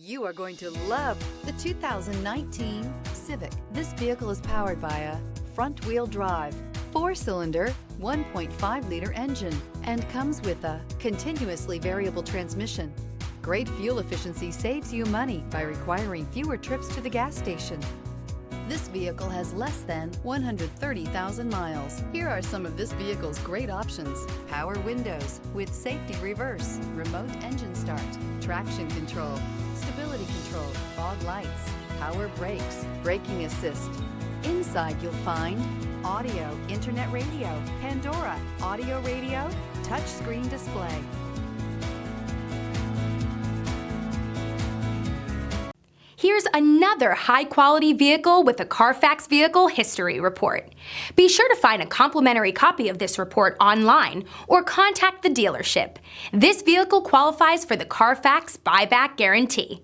You are going to love the 2019 Civic. This vehicle is powered by a front-wheel drive, 4-cylinder, 1.5-liter engine, and comes with a continuously variable transmission. Great fuel efficiency saves you money by requiring fewer trips to the gas station. This vehicle has less than 130,000 miles. Here are some of this vehicle's great options: power windows with safety reverse, remote engine start, traction control, stability control, fog lights, power brakes, braking assist. Inside you'll find audio, internet radio, Pandora, audio radio, touchscreen display. Here's another high-quality vehicle with a Carfax Vehicle History Report. Be sure to find a complimentary copy of this report online or contact the dealership. This vehicle qualifies for the Carfax Buyback Guarantee.